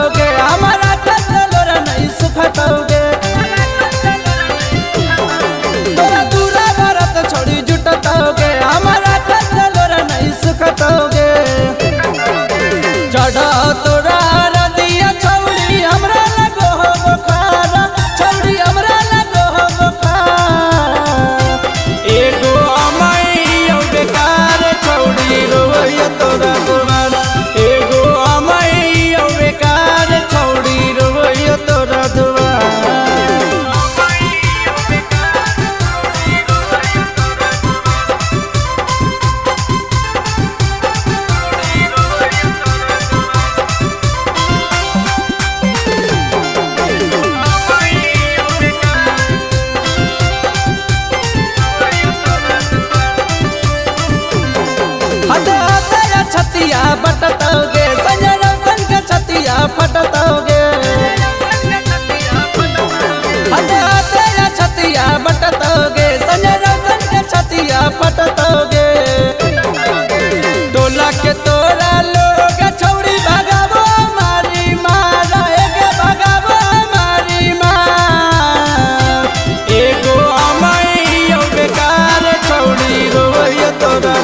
सुखतोगे हमारा लोरा नहीं सुखतोगे तोरा दूरा भारत छोड़ी जुटतोगे हमारा लोरा नहीं सुखतोगे चढ़ा तोरा रदिया छौड़ी हमरा लगो हो बुखार छौड़ी हमरा लगो हो बुखार एगो अमैया बेकार छौड़ी रोइया तोरा दुआर एगो अमैया बेकार छौड़ी रोइया तोरा दुआर छतिया बटतोगे संजय रतन के छतिया फटतोगे तेरा छतिया बटतोगे संजय रतन के छतिया फटतोगे टोला के तोरा लोग छौड़ी भगावो मारी मारा एके भगावो मारी मार एगो अमैया बेकार छौड़ी रोइया तोरा